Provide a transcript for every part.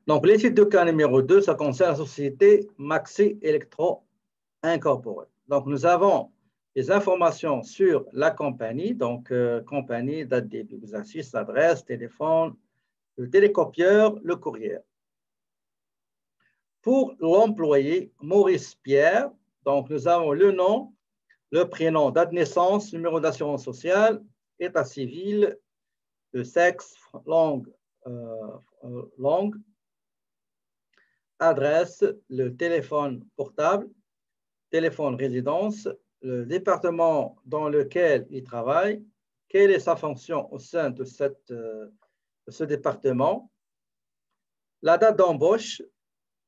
Donc, l'étude de cas numéro 2, ça concerne la société Maxi Electro Incorporée. Donc, nous avons des informations sur la compagnie, donc compagnie, date de début d'exercice, adresse, téléphone, le télécopieur, le courrier. Pour l'employé Maurice Pierre, donc nous avons le nom, le prénom, date de naissance, numéro d'assurance sociale, état civil, le sexe, langue, adresse, le téléphone portable, téléphone résidence, le département dans lequel il travaille, quelle est sa fonction au sein de ce département, la date d'embauche,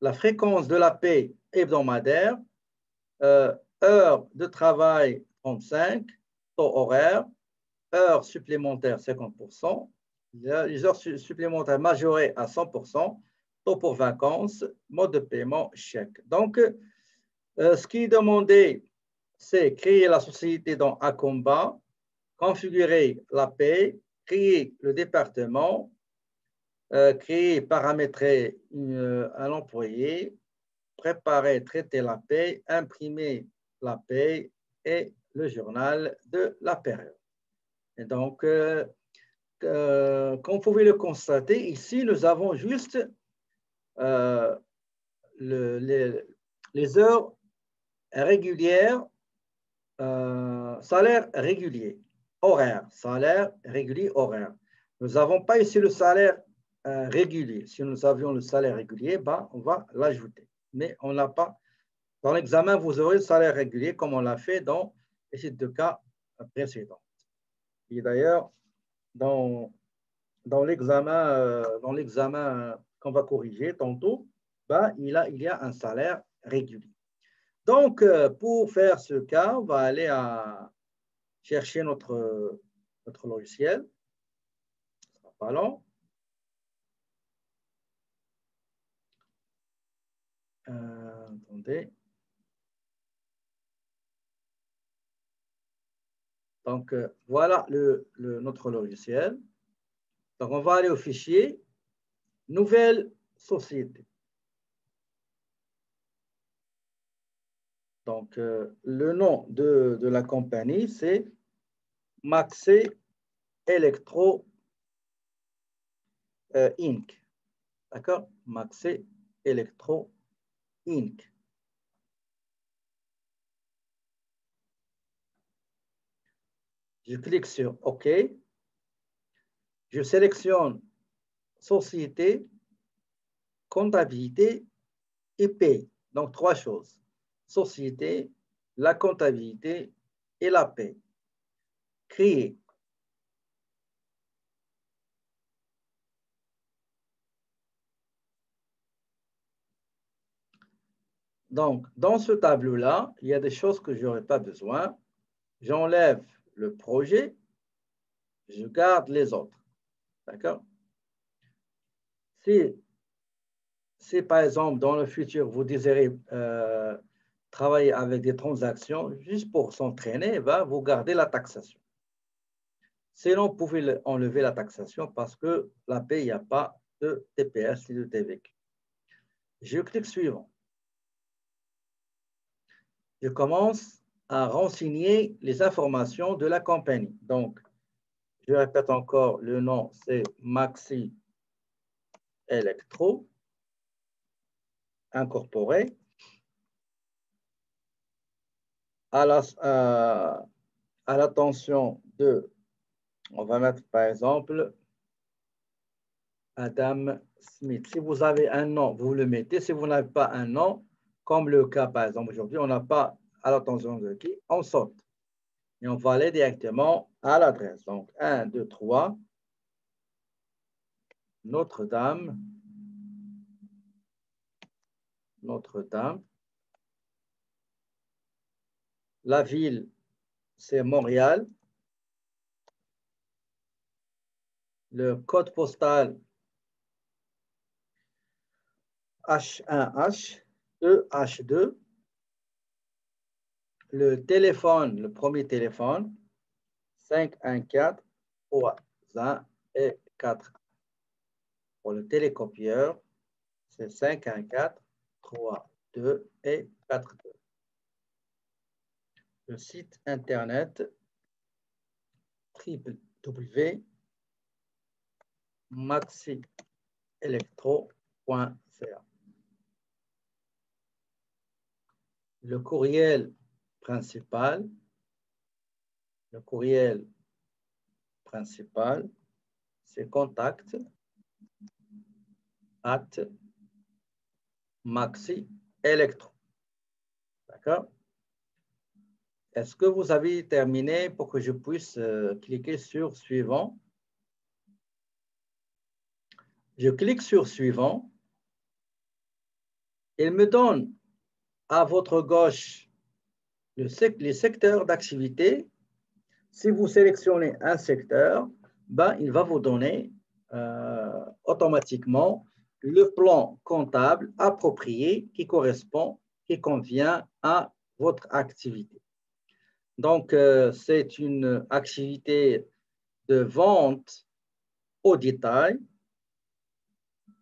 la fréquence de la paie hebdomadaire, heures de travail 35, taux horaire, heures supplémentaires 50%, les heures supplémentaires majorées à 100%, taux pour vacances, mode de paiement, chèque. Donc, ce qui est demandé, c'est créer la société dans Acomba, configurer la paie, créer le département, créer, paramétrer un employé, préparer, traiter la paie, imprimer la paie et le journal de la période. Et donc, comme vous pouvez le constater, ici, nous avons juste les heures régulières, salaire régulier, horaire, salaire régulier, horaire. Nous n'avons pas ici le salaire régulier. Si nous avions le salaire régulier, ben, on va l'ajouter. Mais on n'a pas. Dans l'examen, vous aurez le salaire régulier comme on l'a fait dans les sites de cas précédents. Et d'ailleurs, dans l'examen qu'on va corriger tantôt, ben, il y a un salaire régulier. Donc, pour faire ce cas, on va aller chercher notre logiciel. Ce sera pas long. Attendez. Donc, voilà notre logiciel. Donc, on va aller au fichier « Nouvelle société ». Donc, le nom de la compagnie, c'est Maxi Electro Inc. D'accord? Maxi Electro Inc. Je clique sur OK. Je sélectionne société, comptabilité et paie. Donc, trois choses. Société, la comptabilité et la paie. Créer. Donc, dans ce tableau-là, il y a des choses que je n'aurai pas besoin. J'enlève le projet, je garde les autres. D'accord? Si, par exemple, dans le futur, vous désirez travailler avec des transactions, juste pour s'entraîner, vous gardez la taxation. Sinon, vous pouvez enlever la taxation parce que la paie, il n'y a pas de TPS ni de TVQ. Je clique suivant. Je commence à renseigner les informations de la compagnie. Donc, je répète encore, le nom, c'est Maxi Electro Incorporé. À l'attention de, on va mettre par exemple, Adam Smith. Si vous avez un nom, vous le mettez. Si vous n'avez pas un nom, comme le cas par exemple aujourd'hui, on n'a pas à l'attention de qui, on saute. Et on va aller directement à l'adresse. Donc, 1, 2, 3, Notre-Dame. Notre-Dame. La ville, c'est Montréal. Le code postal, H1H, EH2. Le téléphone, le premier téléphone, 514 3 1 et 4. Pour le télécopieur, C'est 5, 1, 4, 3, 2 et 4, 2. Le site internet www.maxielectro.ca. Le courriel principal, c'est contact at Maxi Electro. D'accord? Est-ce que vous avez terminé pour que je puisse cliquer sur suivant? Je clique sur suivant. Il me donne à votre gauche les secteurs d'activité. Si vous sélectionnez un secteur, ben, il va vous donner automatiquement le plan comptable approprié qui correspond, qui convient à votre activité. Donc, c'est une activité de vente au détail.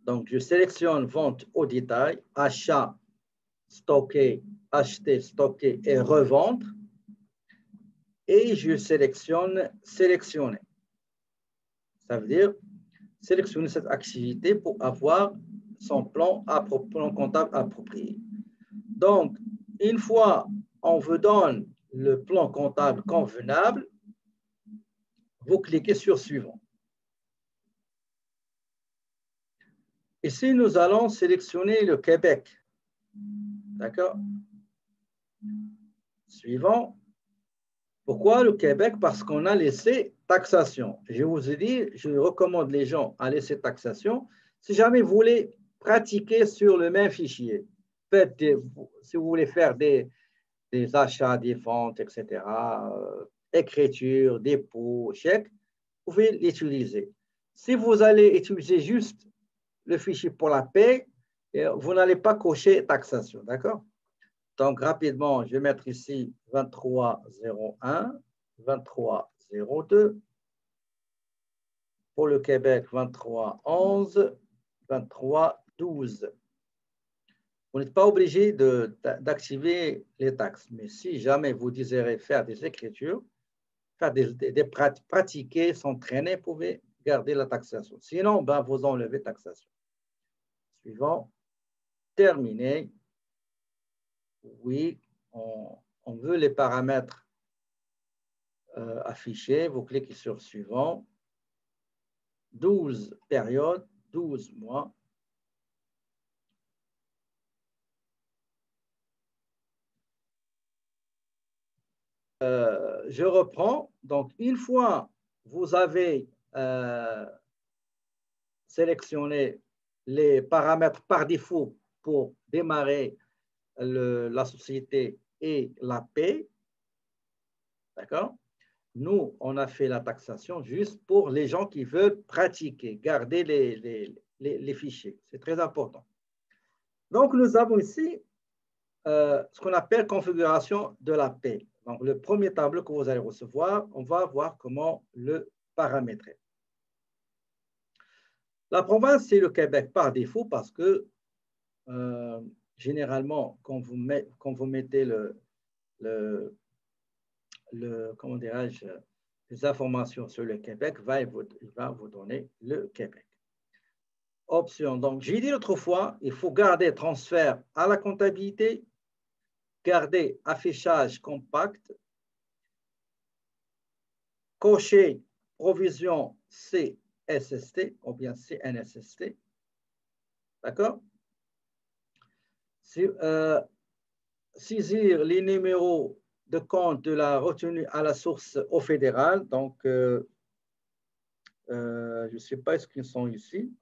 Donc, je sélectionne vente au détail, achat, stocker, acheter, stocker et revendre. Et je sélectionne sélectionner. Ça veut dire sélectionner cette activité pour avoir son plan comptable approprié. Donc, une fois on vous donne le plan comptable convenable, vous cliquez sur suivant. Ici, nous allons sélectionner le Québec. D'accord? Suivant. Pourquoi le Québec? Parce qu'on a laissé taxation. Je vous ai dit, je recommande les gens à laisser taxation. Si jamais vous voulez pratiquer sur le même fichier, si vous voulez faire des achats, des ventes, etc., écriture, dépôt, chèque, vous pouvez l'utiliser. Si vous allez utiliser juste le fichier pour la paie, vous n'allez pas cocher taxation, d'accord? Donc, rapidement, je vais mettre ici 2301, 2302. Pour le Québec, 2311, 2312. Vous n'êtes pas obligé d'activer les taxes, mais si jamais vous désirez faire des écritures, pratiquer, s'entraîner, vous pouvez garder la taxation. Sinon, ben, vous enlevez taxation. Suivant. Terminé. Oui, on veut les paramètres affichés. Vous cliquez sur suivant. 12 périodes, 12 mois. Je reprends. Donc, une fois vous avez sélectionné les paramètres par défaut pour démarrer la société et la paie, d'accord? Nous, on a fait la taxation juste pour les gens qui veulent pratiquer, garder les fichiers. C'est très important. Donc, nous avons ici ce qu'on appelle configuration de la paie. Donc, le premier tableau que vous allez recevoir, on va voir comment le paramétrer. La province, c'est le Québec par défaut parce que généralement, quand vous mettez comment dirais-je, les informations sur le Québec, il va vous donner le Québec. Option. Donc, j'ai dit l'autre fois, il faut garder transfert à la comptabilité, garder affichage compact, cocher provision CSST ou bien CNSST. D'accord? Saisir les numéros de compte de la retenue à la source au fédéral. Donc, je ne sais pas ce qu'ils sont ici.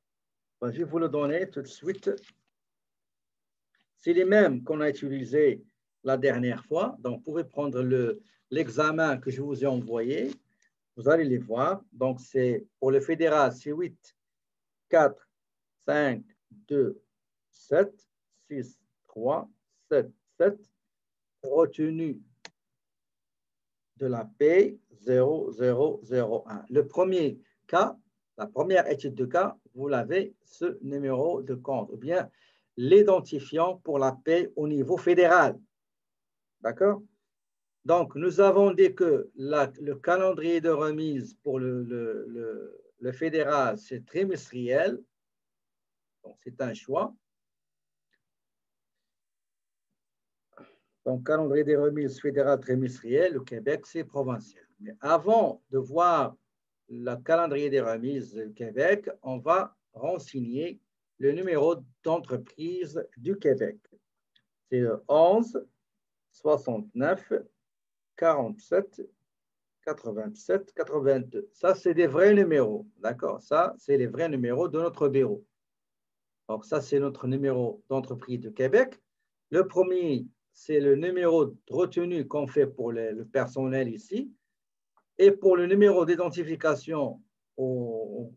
Ben, je vais vous le donner tout de suite. C'est les mêmes qu'on a utilisés la dernière fois. Donc, vous pouvez prendre l'examen que je vous ai envoyé. Vous allez les voir. Donc, c'est pour le fédéral, c'est 8, 4, 5, 2, 7, 6, 3, 7, 7. Retenue de la paie 0001. Le premier cas, la première étude de cas, vous l'avez, ce numéro de compte, ou bien l'identifiant pour la paie au niveau fédéral. D'accord? Donc, nous avons dit que le calendrier de remise pour le fédéral, c'est trimestriel. Donc, c'est un choix. Donc, calendrier des remises fédéral trimestriel, le Québec, c'est provincial. Mais avant de voir le calendrier des remises du Québec, on va renseigner le numéro d'entreprise du Québec. C'est le 11 69 47 87 82. Ça, c'est des vrais numéros. D'accord? Ça, c'est les vrais numéros de notre bureau. Donc, ça, c'est notre numéro d'entreprise du Québec. Le premier, c'est le numéro de retenue qu'on fait pour le personnel ici. Et pour le numéro d'identification au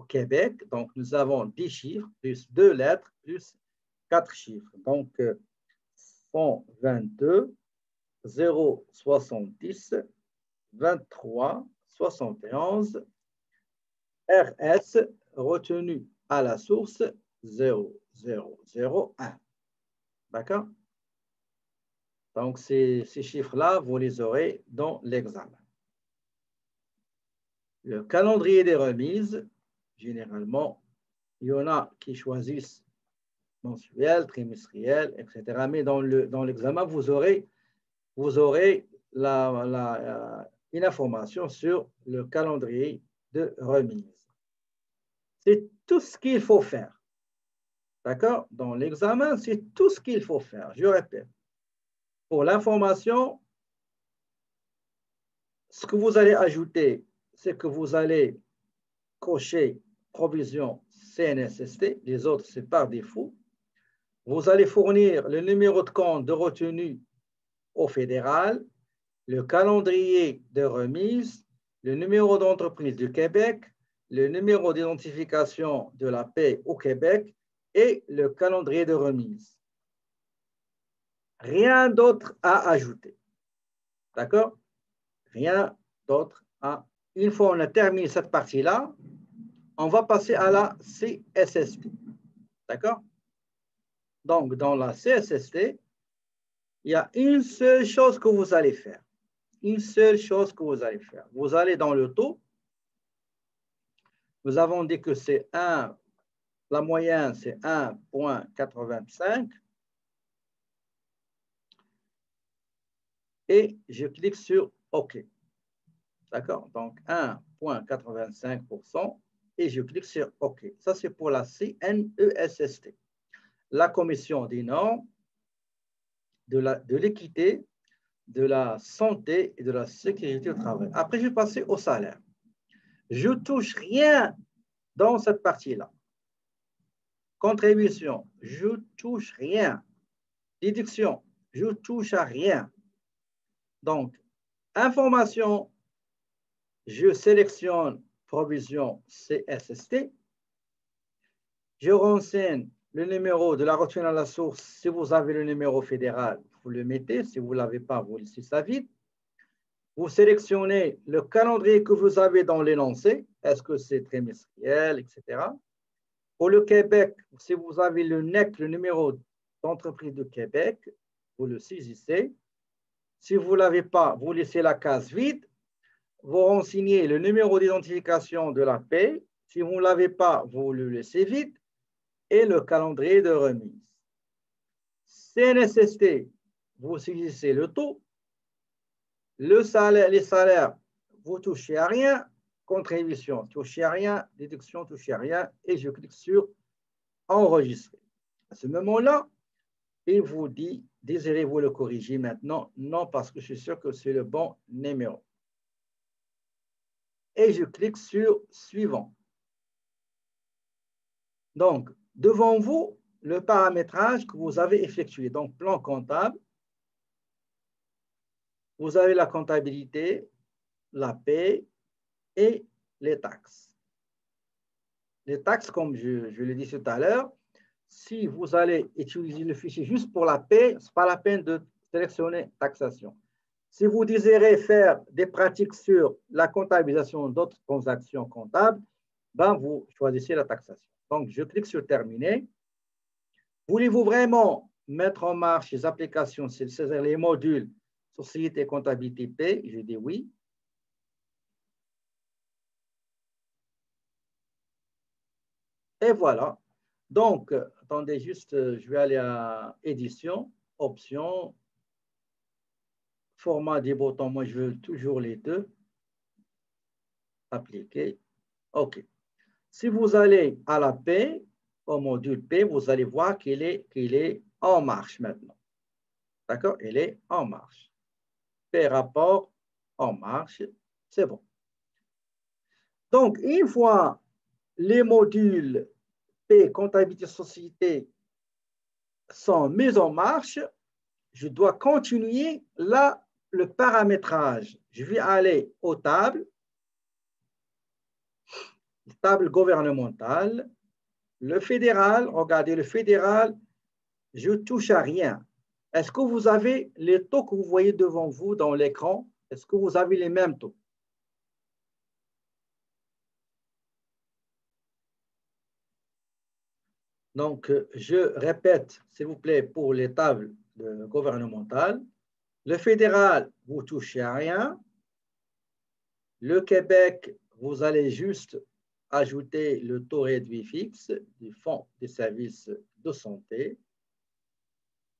Québec, donc nous avons 10 chiffres, plus 2 lettres, plus 4 chiffres. Donc, 122, 070, 23, 71, RS, retenu à la source 0001. D'accord? Donc, ces chiffres-là, vous les aurez dans l'examen. Le calendrier des remises, généralement, il y en a qui choisissent mensuel, trimestriel, etc. Mais dans l'examen, vous aurez une information sur le calendrier de remise. C'est tout ce qu'il faut faire. D'accord? Dans l'examen, c'est tout ce qu'il faut faire. Je répète. Pour l'information, ce que vous allez ajouter, c'est que vous allez cocher provision CNSST. Les autres, c'est par défaut. Vous allez fournir le numéro de compte de retenue au fédéral, le calendrier de remise, le numéro d'entreprise du Québec, le numéro d'identification de la paie au Québec et le calendrier de remise. Rien d'autre à ajouter. D'accord? Rien d'autre à. Une fois on a terminé cette partie-là, on va passer à la CSST. D'accord? Donc, dans la CSST, il y a une seule chose que vous allez faire. Une seule chose que vous allez faire. Vous allez dans le taux. Nous avons dit que c'est 1, la moyenne, c'est 1,85. Et je clique sur OK. D'accord? Donc, 1,85% et je clique sur OK. Ça, c'est pour la CNESST. La commission des normes, de l'équité, de la santé et de la sécurité au travail. Après, je vais passer au salaire. Je ne touche rien dans cette partie-là. Contribution, je ne touche rien. Déduction, je ne touche à rien. Donc, information, je sélectionne provision CSST. Je renseigne le numéro de la retenue à la source. Si vous avez le numéro fédéral, vous le mettez. Si vous ne l'avez pas, vous laissez ça vide. Vous sélectionnez le calendrier que vous avez dans l'énoncé. Est-ce que c'est trimestriel, etc. Pour le Québec, si vous avez le NEC, le numéro d'entreprise de Québec, vous le saisissez. Si vous ne l'avez pas, vous laissez la case vide. Vous renseignez le numéro d'identification de la paie. Si vous ne l'avez pas, vous le laissez vide. Et le calendrier de remise. CNSST, vous saisissez le taux. Le salaire, les salaires, vous touchez à rien. Contribution, touchez à rien. Déduction, touchez à rien. Et je clique sur enregistrer. À ce moment-là, il vous dit, désirez-vous le corriger maintenant? Non, parce que je suis sûr que c'est le bon numéro. Et je clique sur suivant. Donc, devant vous, le paramétrage que vous avez effectué. Donc, plan comptable. Vous avez la comptabilité, la paie et les taxes. Les taxes, comme je l'ai dit tout à l'heure, si vous allez utiliser le fichier juste pour la paie, ce n'est pas la peine de sélectionner taxation. Si vous désirez faire des pratiques sur la comptabilisation d'autres transactions comptables, ben, vous choisissez la taxation. Donc, je clique sur terminer. Voulez-vous vraiment mettre en marche les applications, c'est-à-dire les modules société comptabilité P? Je dis oui. Et voilà. Donc, attendez juste, je vais aller à édition, options, format des boutons. Moi, je veux toujours les deux. Appliquer. OK. Si vous allez à la P, au module P, vous allez voir qu'il est en marche maintenant. D'accord? Il est en marche. P rapport en marche. C'est bon. Donc, une fois les modules P, comptabilité société, sont mis en marche, je dois continuer là le paramétrage. Je vais aller aux tables, table gouvernementale, le fédéral, regardez le fédéral, je ne touche à rien. Est-ce que vous avez les taux que vous voyez devant vous dans l'écran? Est-ce que vous avez les mêmes taux? Donc, je répète, s'il vous plaît, pour les tables gouvernementales. Le fédéral, vous ne touchez à rien. Le Québec, vous allez juste ajouter le taux réduit fixe du Fonds des services de santé.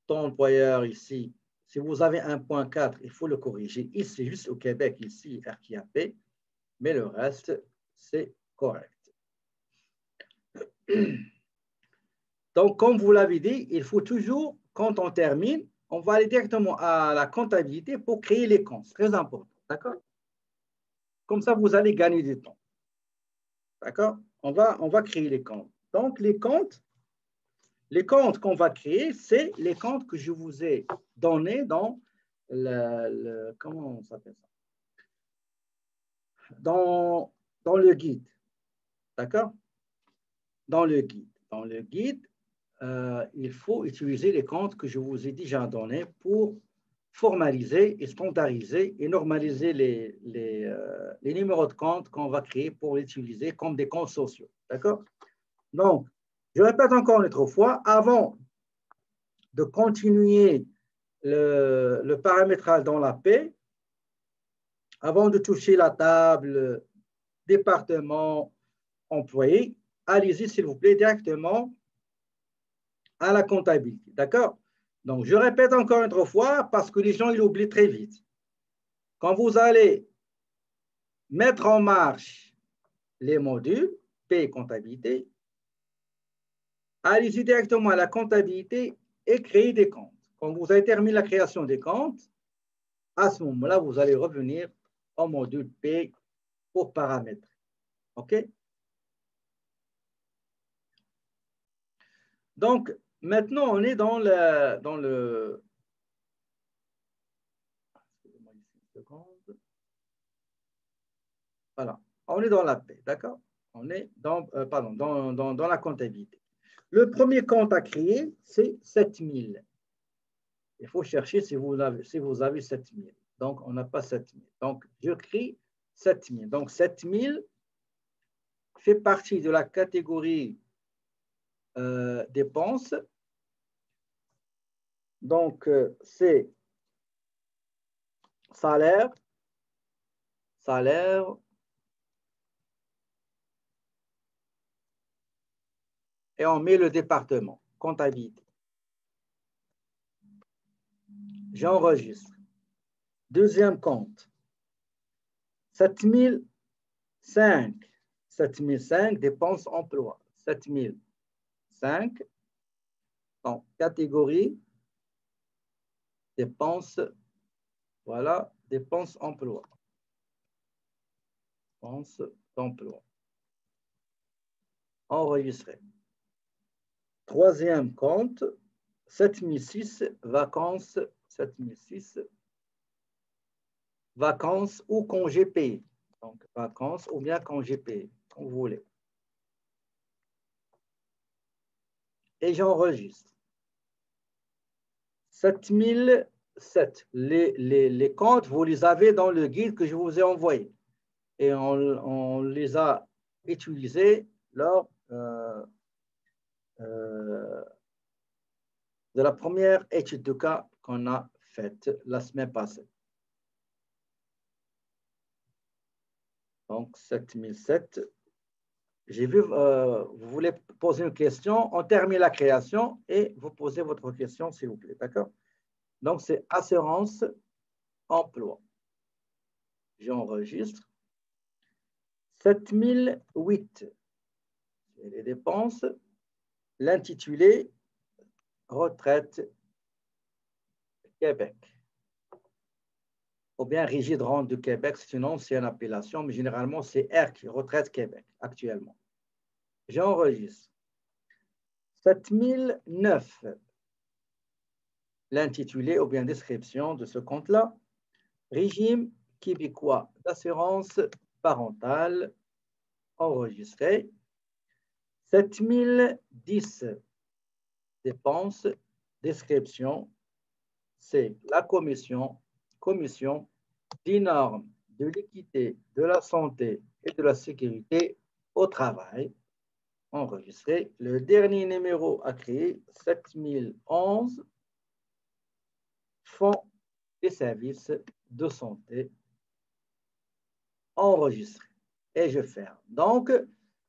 Ton employeur ici, si vous avez 1.4, il faut le corriger. Ici, juste au Québec, ici, RQAP, mais le reste, c'est correct. Donc, comme vous l'avez dit, il faut toujours, quand on termine, on va aller directement à la comptabilité pour créer les comptes. C'est très important. D'accord? Comme ça, vous allez gagner du temps. D'accord? On va créer les comptes. Donc, les comptes qu'on va créer, c'est les comptes que je vous ai donnés dans comment on s'appelle ça? Dans le guide. D'accord? Dans le guide. Dans le guide, il faut utiliser les comptes que je vous ai déjà donnés pour formaliser et standardiser et normaliser les numéros de compte qu'on va créer pour utiliser comme des comptes sociaux. D'accord? Donc, je répète encore une autre fois, avant de continuer le paramétrage dans la paix, avant de toucher la table, département, employé, allez-y, s'il vous plaît, directement à la comptabilité. D'accord? Donc, je répète encore une fois parce que les gens, ils oublient très vite. Quand vous allez mettre en marche les modules, P comptabilité, allez-y directement à la comptabilité et créer des comptes. Quand vous avez terminé la création des comptes, à ce moment-là, vous allez revenir au module P pour paramètres. OK? Donc, maintenant, on est dans le excusez-moi une seconde. Voilà, on est dans la paix, d'accord? On est pardon, dans la comptabilité. Le premier compte à créer, c'est 7000. Il faut chercher si vous avez 7000. Donc, on n'a pas 7000. Donc, je crée 7000. Donc, 7000 fait partie de la catégorie dépenses. Donc, c'est salaire, et on met le département, comptabilité. J'enregistre. Deuxième compte, 7005. 7005, dépenses emploi. 7005, donc catégorie, dépenses, voilà, dépenses emploi. Dépenses d'emploi. Enregistré. Troisième compte, 7006, vacances, 7006, vacances ou congés payés. Donc, vacances ou bien congés payés, comme vous voulez. Et j'enregistre. 7007. Les comptes, vous les avez dans le guide que je vous ai envoyé. Et on les a utilisés lors de la première étude de cas qu'on a faite la semaine passée. Donc, 7007. J'ai vu, vous voulez poser une question, on termine la création et vous posez votre question, s'il vous plaît. D'accord? Donc, c'est assurance emploi. J'enregistre. 7008. Les dépenses. L'intitulé retraite Québec. Ou bien Régie de rente du Québec, sinon c'est une appellation, mais généralement c'est RQ, Retraite Québec, actuellement. J'enregistre. 7009. L'intitulé ou bien description de ce compte-là. Régime québécois d'assurance parentale enregistré. 7010. Dépenses, description, c'est la commission des normes de l'équité, de la santé et de la sécurité au travail, enregistré. Le dernier numéro à créer, 7011, Fonds des services de santé, enregistré. Et je ferme. Donc,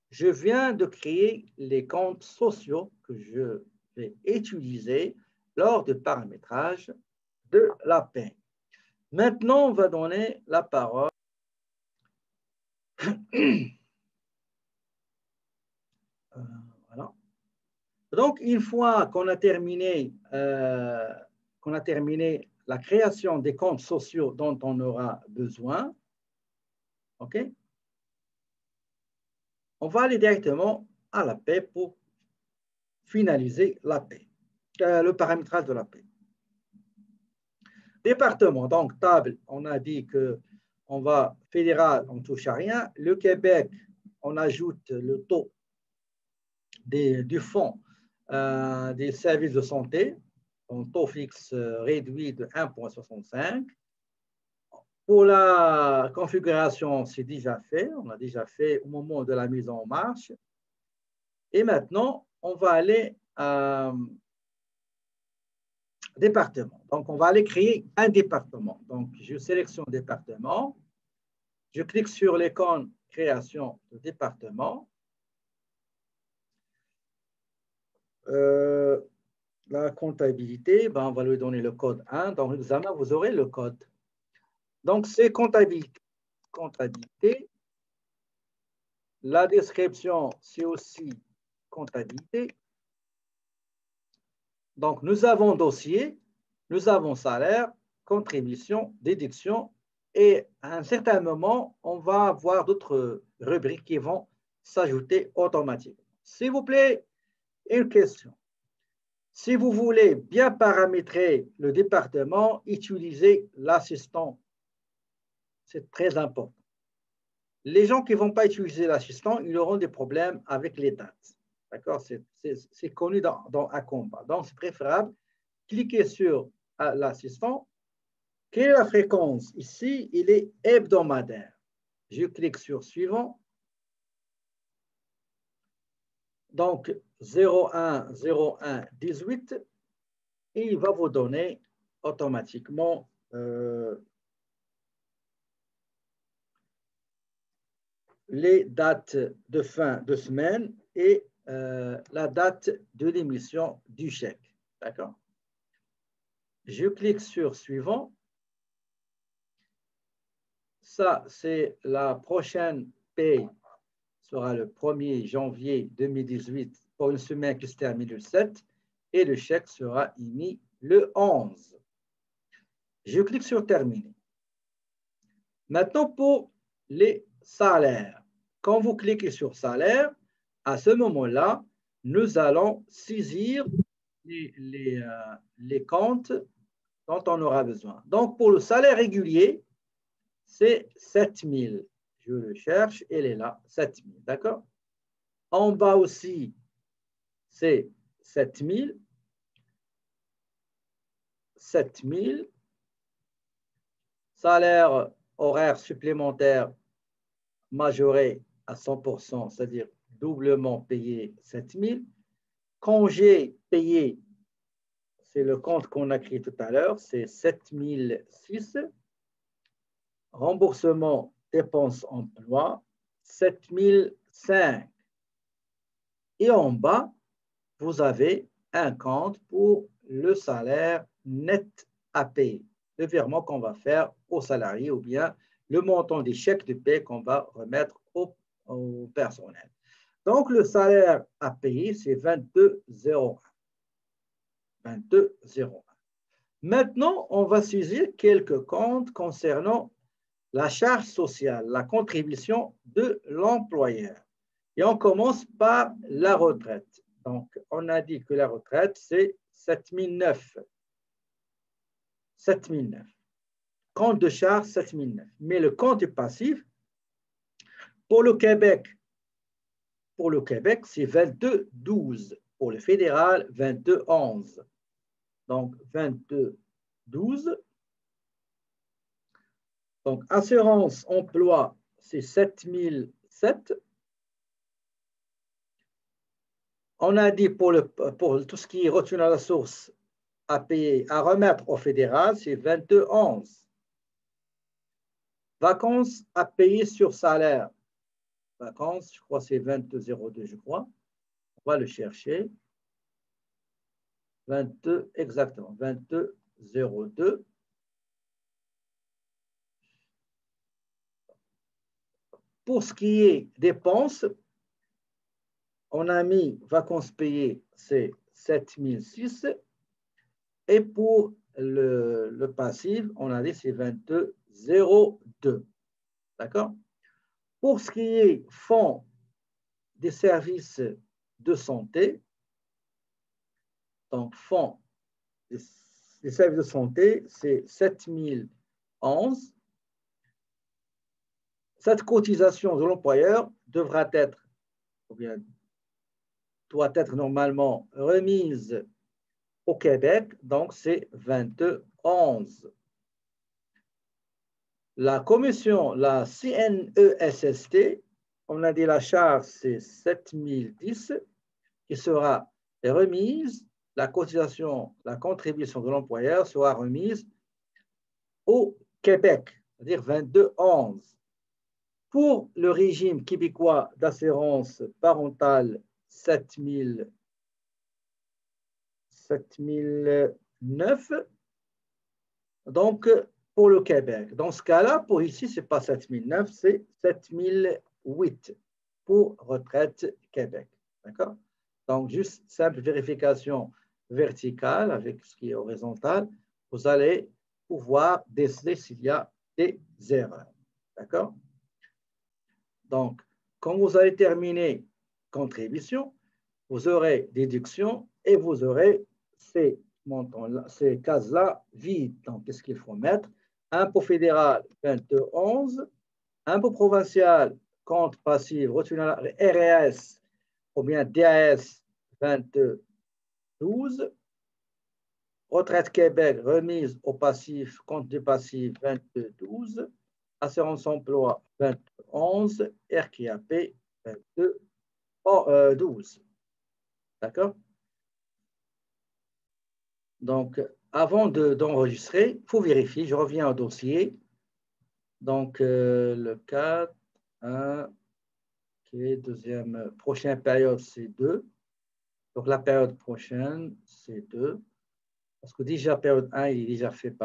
je viens de créer les comptes sociaux que je vais utiliser lors du paramétrage de la paie. Maintenant, on va donner la parole. Voilà. Donc, une fois qu'on a terminé la création des comptes sociaux dont on aura besoin, OK, on va aller directement à la paie pour finaliser la paie, le paramétrage de la paie. Département, donc table, on a dit qu'on va fédéral, on ne touche à rien. Le Québec, on ajoute le taux du fonds des services de santé, un taux fixe réduit de 1,65. Pour la configuration, c'est déjà fait. On a déjà fait au moment de la mise en marche. Et maintenant, on va aller à département. Donc, on va aller créer un département. Donc, je sélectionne département. Je clique sur l'icône création de département. La comptabilité, ben, on va lui donner le code 1. Dans l'examen, vous aurez le code. Donc, c'est comptabilité. Comptabilité. La description, c'est aussi comptabilité. Donc, nous avons dossier, nous avons salaire, contribution, déduction, et à un certain moment, on va avoir d'autres rubriques qui vont s'ajouter automatiquement. S'il vous plaît, une question. Si vous voulez bien paramétrer le département, utilisez l'assistant. C'est très important. Les gens qui ne vont pas utiliser l'assistant, ils auront des problèmes avec les dates. D'accord? C'est connu dans un combat. Donc, c'est préférable. Cliquez sur l'assistant. Quelle est la fréquence? Ici, il est hebdomadaire. Je clique sur suivant. Donc, 01 01 18. Et il va vous donner automatiquement les dates de fin de semaine et la date de l'émission du chèque. D'accord? Je clique sur suivant. Ça, c'est la prochaine paye, sera le 1er janvier 2018 pour une semaine qui se termine le 7 et le chèque sera émis le 11. Je clique sur terminer. Maintenant, pour les salaires. Quand vous cliquez sur salaire, à ce moment-là, nous allons saisir les comptes dont on aura besoin. Donc, pour le salaire régulier, c'est 7 000. Je le cherche, elle est là, 7 000. D'accord? En bas aussi, c'est 7 000. 7 000. Salaire horaire supplémentaire majoré à 100%, c'est-à-dire doublement payé 7 000. Congé payé, c'est le compte qu'on a créé tout à l'heure, c'est 7 006. Remboursement dépenses emploi, 7 005. Et en bas, vous avez un compte pour le salaire net à payer, le virement qu'on va faire aux salariés ou bien le montant des chèques de paie qu'on va remettre au personnel. Donc, le salaire à payer, c'est 22,01. 22,01. Maintenant, on va saisir quelques comptes concernant la charge sociale, la contribution de l'employeur. Et on commence par la retraite. Donc, on a dit que la retraite, c'est 7 009. 7 009. Compte de charge, 7 009. Mais le compte passif, pour le Québec, c'est 22,12. Pour le fédéral, 22,11. Donc, 22,12. Donc, assurance emploi, c'est 7 007. On a dit pour tout ce qui est retenu à la source à payer, à remettre au fédéral, c'est 22,11. Vacances à payer sur salaire. Vacances, je crois que c'est 22,02, je crois. On va le chercher. 22, exactement, 22,02. Pour ce qui est dépenses, on a mis vacances payées, c'est 7 006. Et pour le passif, on a dit c'est 22,02. D'accord? Pour ce qui est fonds des services de santé, donc fonds des services de santé, c'est 7 011. Cette cotisation de l'employeur devra être, ou bien doit être normalement remise au Québec, donc c'est 22,11. La commission, la CNESST, on a dit la charge, c'est 7 010, qui sera remise, la cotisation, la contribution de l'employeur sera remise au Québec, c'est-à-dire 22,11. Pour le régime québécois d'assurance parentale, 7 009. Donc, pour le Québec. Dans ce cas-là, pour ici, ce n'est pas 7 009, c'est 7 008 pour retraite Québec. D'accord? Donc, juste simple vérification verticale avec ce qui est horizontal, vous allez pouvoir déceler s'il y a des erreurs. D'accord? Donc, quand vous allez terminer contribution, vous aurez déduction et vous aurez ces montants-là, ces cases-là vides. Donc, qu'est-ce qu'il faut mettre? Impôt fédéral, 22,11. Impôt provincial, compte passif, retenu RS ou bien DAS, 22,12. Retraite Québec, remise au passif, compte du passif, 22,12. Assurance emploi, 22,11. RQAP, 22,12. D'accord? Donc, avant d'enregistrer, il faut vérifier. Je reviens au dossier. Donc, le 4, 1, okay, deuxième, prochaine période, c'est 2. Donc, la période prochaine, c'est 2. Parce que déjà, période 1, il est déjà fait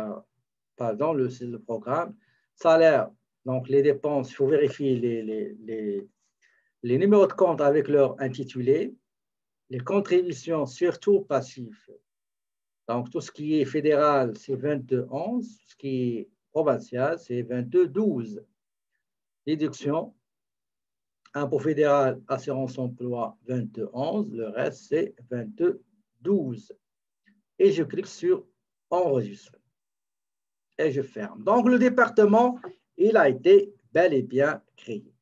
dans le programme. Salaire, donc les dépenses, il faut vérifier les numéros de compte avec leur intitulé. Les contributions, surtout passives. Donc, tout ce qui est fédéral, c'est 22,11. Ce qui est provincial, c'est 22,12. Déduction, impôt fédéral, assurance emploi, 22,11. Le reste, c'est 22,12. Et je clique sur enregistrer. Et je ferme. Donc, le département, il a été bel et bien créé.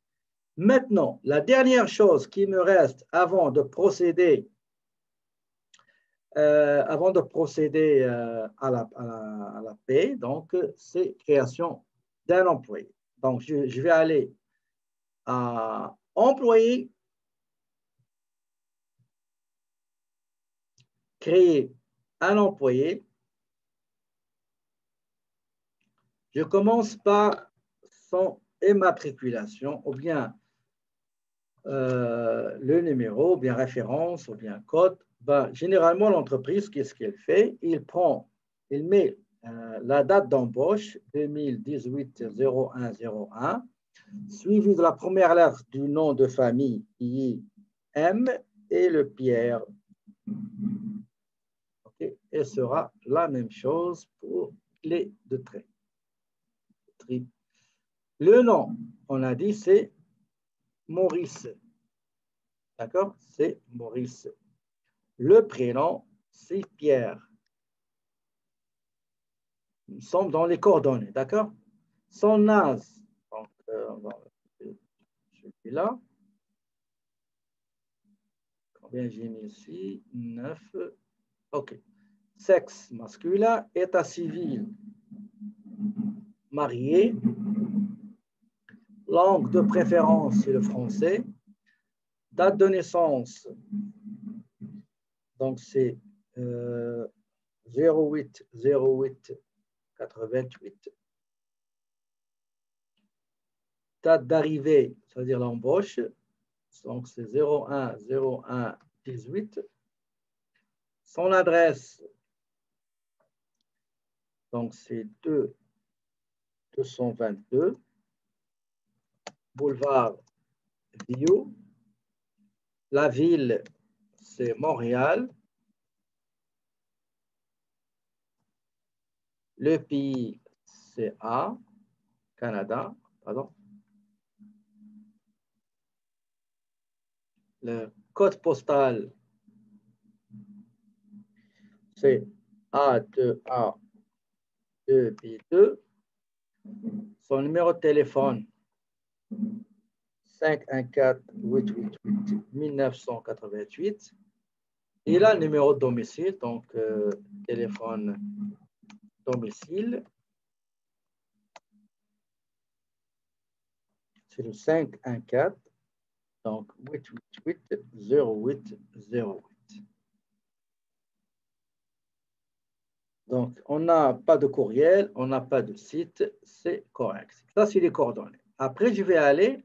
Maintenant, la dernière chose qui me reste avant de procéder à la paie, donc, c'est création d'un employé. Donc, je vais aller à employé, créer un employé. Je commence par son immatriculation, ou bien le numéro, ou bien référence, ou bien code. Ben, généralement, l'entreprise, qu'est-ce qu'elle fait? Il met la date d'embauche 2018-01-01, suivi de la première lettre du nom de famille qui est M et le Pierre. Okay. Et sera la même chose pour les deux traits. Le nom, on a dit, c'est Maurice. D'accord? C'est Maurice. Le prénom, c'est Pierre. Nous sommes dans les coordonnées, d'accord? Son âge, donc, celui-là. Combien j'ai mis ici? 9. OK. Sexe masculin, état civil, marié. Langue de préférence, c'est le français. Date de naissance, donc c'est 08-08-88. Date d'arrivée, c'est-à-dire l'embauche, donc c'est 01-01-18. Son adresse, donc c'est 222, boulevard Viau. La ville, c'est Montréal. Le pays, c'est Canada, pardon. Le code postal, c'est A2A2B2. Son numéro de téléphone, 514-888-1988. Il a le numéro de domicile, donc téléphone domicile. C'est le 514, donc 888-0808. Donc, on n'a pas de courriel, on n'a pas de site, c'est correct. Ça, c'est les coordonnées. Après, je vais aller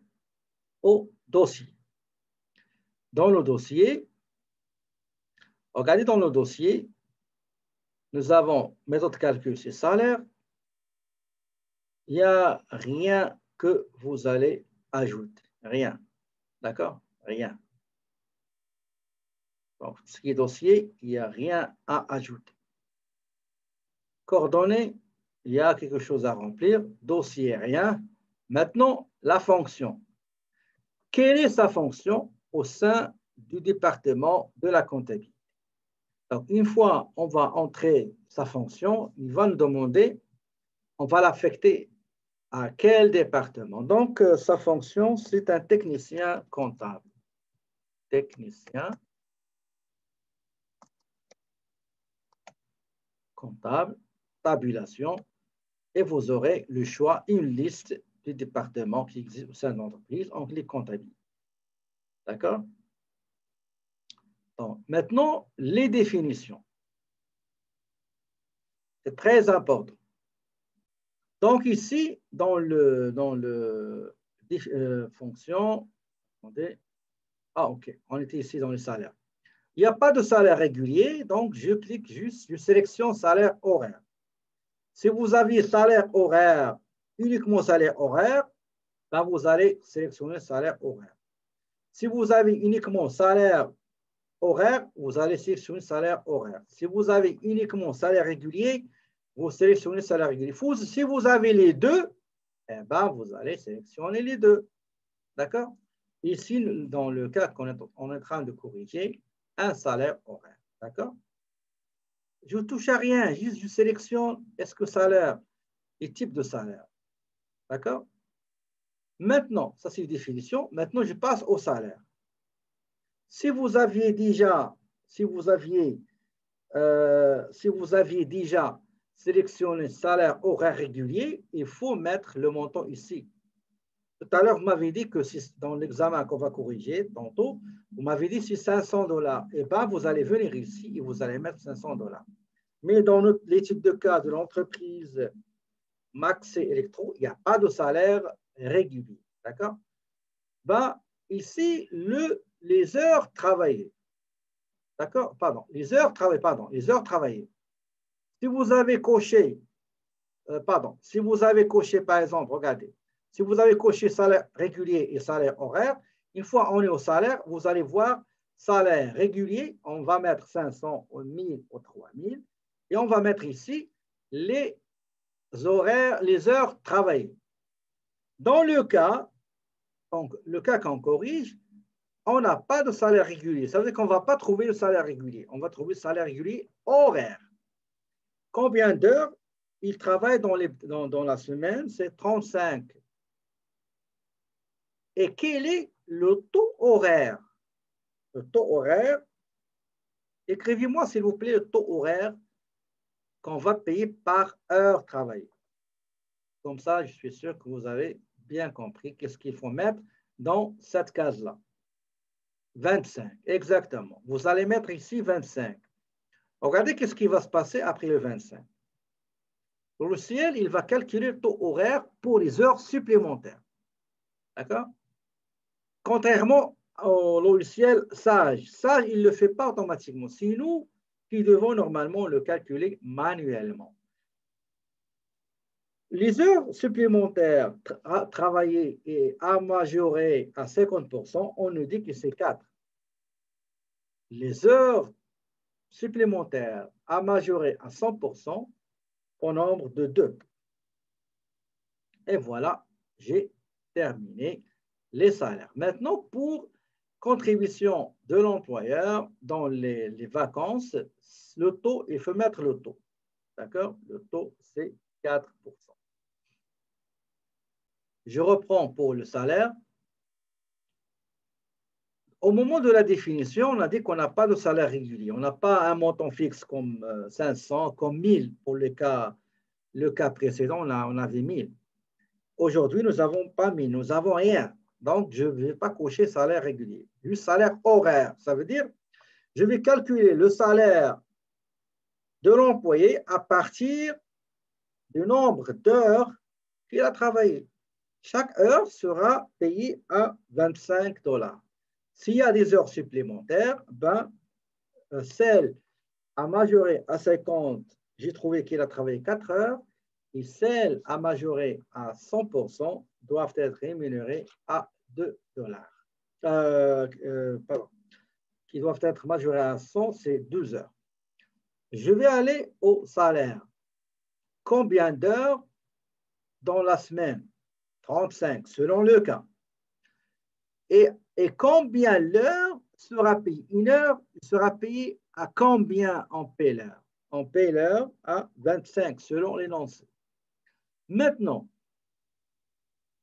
au dossier. Dans le dossier, regardez dans le dossier, nous avons méthode de calcul, c'est salaire. Il n'y a rien que vous allez ajouter. Rien. D'accord? Rien. Donc, ce qui est dossier, il n'y a rien à ajouter. Coordonnées, il y a quelque chose à remplir. Dossier, rien. Maintenant, la fonction. Quelle est sa fonction au sein du département de la comptabilité? Donc, une fois on va entrer sa fonction, il va nous demander, on va l'affecter à quel département? Donc, sa fonction, c'est un technicien comptable. Technicien comptable, tabulation, et vous aurez le choix, une liste des départements qui existent au sein de l'entreprise, en les comptabilités. D'accord? Donc, maintenant, les définitions. C'est très important. Donc, ici, dans le fonction, attendez, OK, on était ici dans le salaire. Il n'y a pas de salaire régulier, donc je clique juste, je sélectionne salaire horaire. Si vous aviez salaire horaire, uniquement salaire horaire, ben vous allez sélectionner salaire horaire. Si vous avez uniquement salaire horaire, vous allez sélectionner salaire horaire. Si vous avez uniquement salaire régulier, vous sélectionnez salaire régulier. Si vous avez les deux, eh ben, vous allez sélectionner les deux. D'accord? Ici, dans le cas qu'on est en train de corriger, un salaire horaire. D'accord? Je ne touche à rien, juste je sélectionne est-ce que salaire et type de salaire. D'accord? Maintenant, ça c'est une définition. Maintenant, je passe au salaire. Si vous aviez déjà sélectionné salaire horaire régulier, il faut mettre le montant ici. Tout à l'heure, vous m'avez dit que si, dans l'examen qu'on va corriger tantôt, vous m'avez dit si 500 $, eh bien, vous allez venir ici et vous allez mettre 500 $. Mais dans l'étude de cas de l'entreprise Maxé Electro, il n'y a pas de salaire régulier. D'accord? Ben, ici, les heures travaillées. D'accord? Pardon. Les heures travaillées. Pardon. Les heures travaillées. Si vous avez coché, si vous avez coché, par exemple, regardez, si vous avez coché salaire régulier et salaire horaire, une fois on est au salaire, vous allez voir salaire régulier, on va mettre 500 ou 1000 ou 3000 et on va mettre ici les horaires, les heures travaillées. Dans le cas, donc, le cas qu'on corrige, on n'a pas de salaire régulier. Ça veut dire qu'on ne va pas trouver le salaire régulier. On va trouver le salaire régulier horaire. Combien d'heures il travaille dans la semaine? C'est 35. Et quel est le taux horaire? Le taux horaire, écrivez-moi s'il vous plaît le taux horaire qu'on va payer par heure travaillée. Comme ça, je suis sûr que vous avez bien compris qu'est-ce qu'il faut mettre dans cette case-là. 25, exactement. Vous allez mettre ici 25. Regardez qu'est-ce qui va se passer après le 25. Le logiciel, il va calculer le taux horaire pour les heures supplémentaires. D'accord? Contrairement au logiciel Sage. Sage, il ne le fait pas automatiquement. C'est nous qui devons normalement le calculer manuellement. Les heures supplémentaires travaillées et à majorer à 50%, on nous dit que c'est 4. Les heures supplémentaires à majorer à 100% au nombre de 2. Et voilà, j'ai terminé les salaires. Maintenant, pour contribution de l'employeur dans les vacances, le taux, il faut mettre le taux. D'accord? Le taux, c'est 4%. Je reprends pour le salaire. Au moment de la définition, on a dit qu'on n'a pas de salaire régulier. On n'a pas un montant fixe comme 500, comme 1000 pour le cas précédent, on avait 1000. Aujourd'hui, nous n'avons pas 1000, nous n'avons rien. Donc, je ne vais pas cocher salaire régulier. Du salaire horaire, ça veut dire, je vais calculer le salaire de l'employé à partir du nombre d'heures qu'il a travaillé. Chaque heure sera payée à 25 $. S'il y a des heures supplémentaires, celle à majorer à 50, j'ai trouvé qu'il a travaillé 4 heures, et celles à majorer à 100% doivent être rémunérées à 2 $. Qui doivent être majorées à 100, c'est 12 heures. Je vais aller au salaire. Combien d'heures dans la semaine? 35, selon le cas. Et combien l'heure sera payée? Une heure sera payée à combien on paie l'heure? On paie l'heure à 25, selon l'énoncé. Maintenant,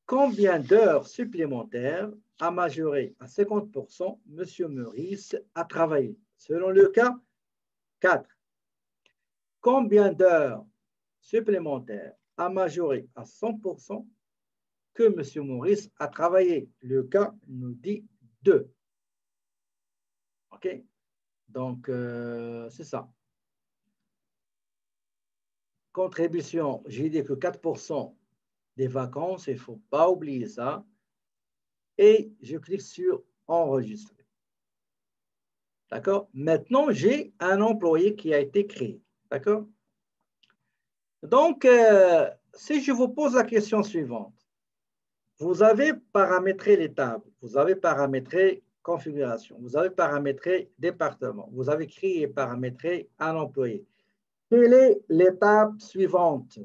combien d'heures supplémentaires à majorer à 50%, M. Meurice a travaillé? Selon le cas, 4. Combien d'heures supplémentaires à majorer à 100% que M. Maurice a travaillé? Le cas nous dit 2. OK? Donc, c'est ça. Contribution, j'ai dit que 4% des vacances, il ne faut pas oublier ça. Et je clique sur enregistrer. D'accord? Maintenant, j'ai un employé qui a été créé. D'accord? Donc, si je vous pose la question suivante, vous avez paramétré les tables, vous avez paramétré configuration, vous avez paramétré département, vous avez créé et paramétré un employé. Quelle est l'étape suivante?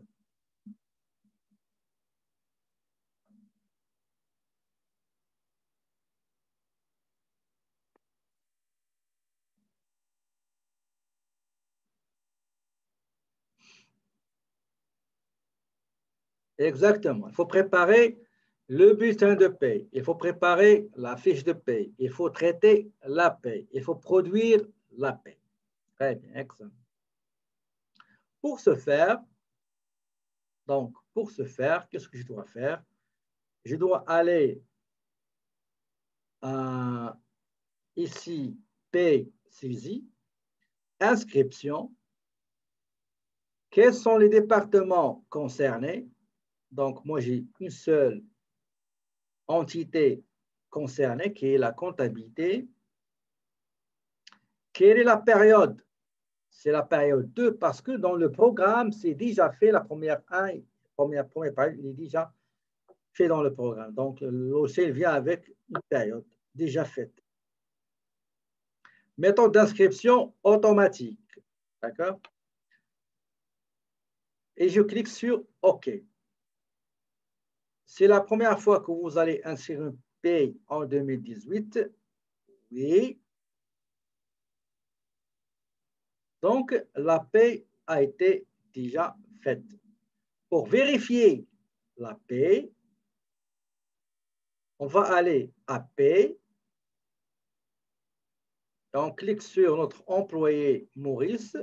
Exactement. Il faut préparer le bulletin de paie. Il faut préparer la fiche de paie. Il faut traiter la paie. Il faut produire la paie. Très bien, excellent. Pour ce faire, qu'est-ce que je dois faire? je dois aller ici, paie saisie, inscription. Quels sont les départements concernés? Donc, moi, j'ai une seule entité concernée qui est la comptabilité. Quelle est la période? C'est la période 2 parce que dans le programme, c'est déjà fait la première période, il est déjà fait dans le programme. Donc, le logiciel vient avec une période déjà faite. Méthode d'inscription automatique. D'accord? Et je clique sur OK. C'est la première fois que vous allez inscrire une paye en 2018. Oui. Donc, la paye a été déjà faite. Pour vérifier la paye, on va aller à paye. On clique sur notre employé Maurice.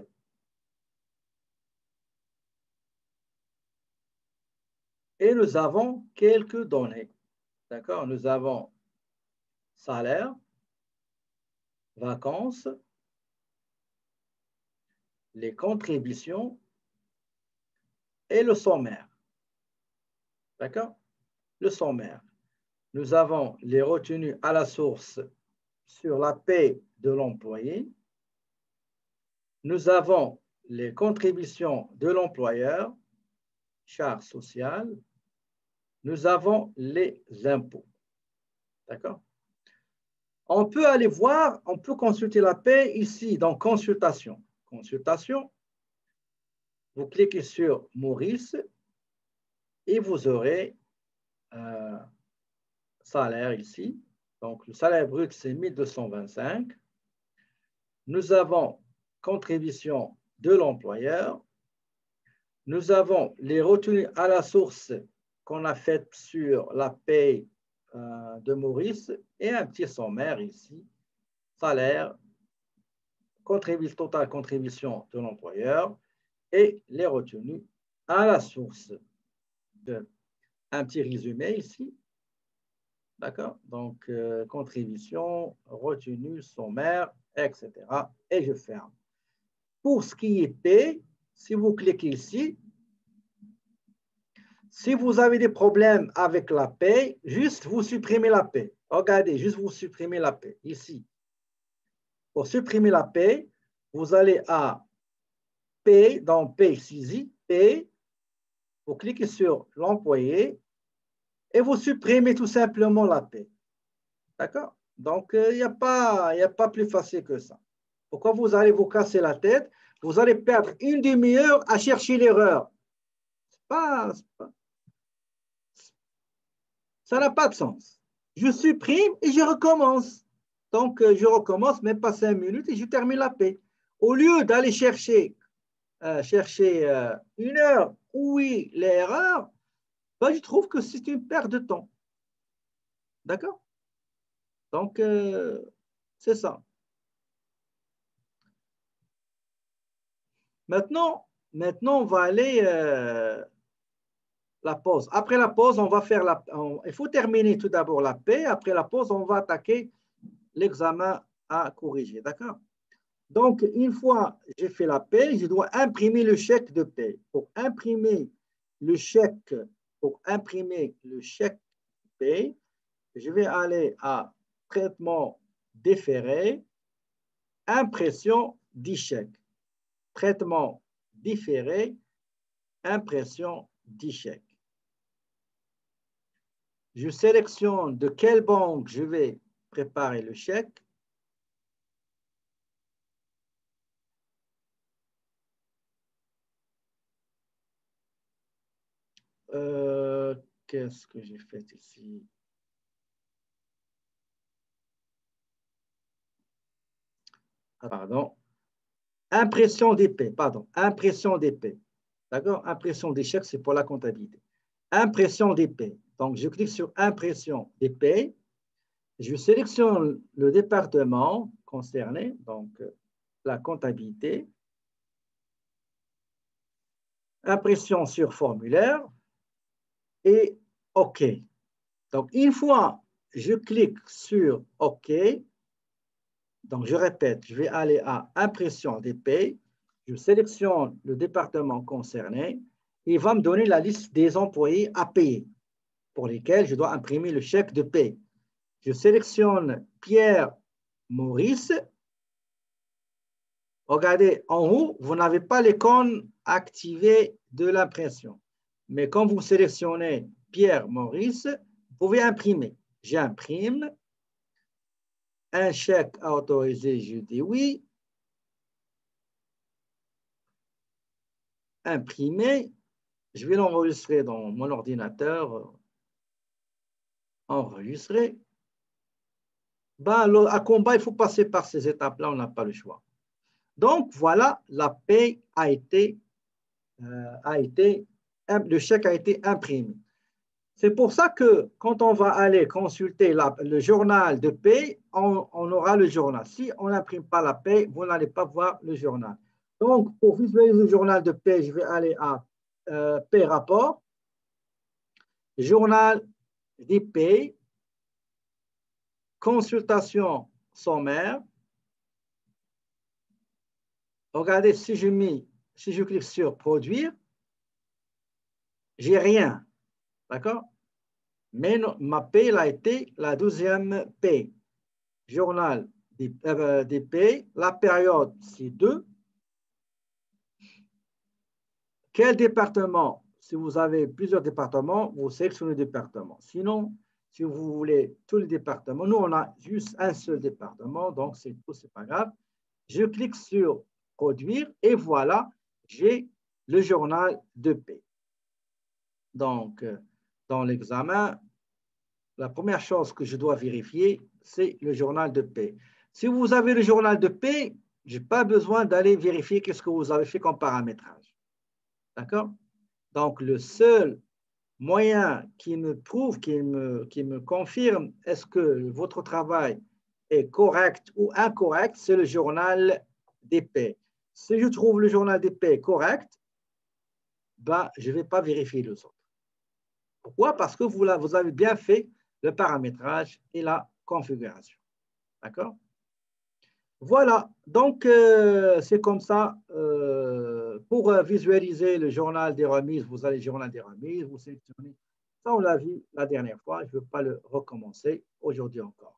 Et nous avons quelques données. D'accord? Nous avons salaire, vacances, les contributions et le sommaire. D'accord? Le sommaire. Nous avons les retenues à la source sur la paie de l'employé. Nous avons les contributions de l'employeur, charges sociales. Nous avons les impôts. D'accord? On peut aller voir, on peut consulter la paie ici dans consultation. Consultation. Vous cliquez sur Maurice et vous aurez salaire ici. Donc, le salaire brut, c'est 1225. Nous avons contribution de l'employeur. Nous avons les retenues à la source qu'on a faites sur la paie de Maurice et un petit sommaire ici. Salaire, totale contribution de l'employeur et les retenues à la source. Un petit résumé ici. D'accord? Donc, contribution, retenue, sommaire, etc. Et je ferme. Pour ce qui est paie, si vous cliquez ici, si vous avez des problèmes avec la paie, juste vous supprimez la paie. Regardez, juste vous supprimez la paie. Ici, pour supprimer la paie, vous allez à paie, dans paie saisie, paie, vous cliquez sur l'employé et vous supprimez tout simplement la paie. D'accord? Donc, il n'y a pas plus facile que ça. Pourquoi vous allez vous casser la tête? Vous allez perdre une demi-heure à chercher l'erreur. Ça n'a pas de sens. Je supprime et je recommence. Donc, je recommence, même pas 5 minutes, et je termine la paie. Au lieu d'aller chercher une heure où est l'erreur, ben, je trouve que c'est une perte de temps. D'accord? Donc, c'est ça. Maintenant, on va aller la pause. Après la pause, on va faire il faut terminer tout d'abord la paie. Après la pause, on va attaquer l'examen à corriger. D'accord? Donc, une fois j'ai fait la paie, je dois imprimer le chèque de paie. Pour imprimer le chèque, paie, je vais aller à traitement différé, impression d'e-chèque. Traitement différé, impression d'e-chèque. Je sélectionne de quelle banque je vais préparer le chèque. Qu'est-ce que j'ai fait ici? Ah, pardon. Impression d'épée, pardon. Impression d'épée. D'accord? Impression des chèques, c'est pour la comptabilité. Impression d'épée. Donc, je clique sur impression d'épée. Je sélectionne le département concerné, donc la comptabilité. Impression sur formulaire et OK. Donc, une fois je clique sur OK, donc je répète, je vais aller à Impression des paies, je sélectionne le département concerné, il va me donner la liste des employés à payer pour lesquels je dois imprimer le chèque de paie. Je sélectionne Pierre Maurice. Regardez, en haut, vous n'avez pas l'icône activée de l'impression. Mais quand vous sélectionnez Pierre Maurice, vous pouvez imprimer. J'imprime. Un chèque à autoriser, je dis oui. Imprimer. Je vais l'enregistrer dans mon ordinateur. Enregistrer. Ben, à combat, il faut passer par ces étapes-là, on n'a pas le choix. Donc, voilà, la paie le chèque a été imprimé. C'est pour ça que quand on va aller consulter le journal de paie, on aura le journal. Si on n'imprime pas la paie, vous n'allez pas voir le journal. Donc, pour visualiser le journal de paie, je vais aller à paie rapport, journal des paies, consultation sommaire. Regardez, si je clique sur produire, j'ai rien. D'accord? Mais ma paie a été la 12e paie. Journal des paies, la période, c'est 2. Quel département? Si vous avez plusieurs départements, vous sélectionnez le département. Sinon, si vous voulez tous les départements, nous, on a juste un seul département, donc c'est tout, c'est pas grave. Je clique sur produire et voilà, j'ai le journal de paie. Donc, dans l'examen, la première chose que je dois vérifier, c'est le journal de paie. Si vous avez le journal de paie, je n'ai pas besoin d'aller vérifier qu'est-ce que vous avez fait comme paramétrage. D'accord? Donc, le seul moyen qui me prouve, qui me confirme est-ce que votre travail est correct ou incorrect, c'est le journal des paies. Si je trouve le journal des paies correct, ben, je ne vais pas vérifier les autres. Pourquoi? Parce que vous avez bien fait le paramétrage et la configuration. D'accord? Voilà, donc c'est comme ça. Pour visualiser le journal des remises, vous allez au journal des remises, vous sélectionnez. Ça, on l'a vu la dernière fois, je ne veux pas le recommencer aujourd'hui encore.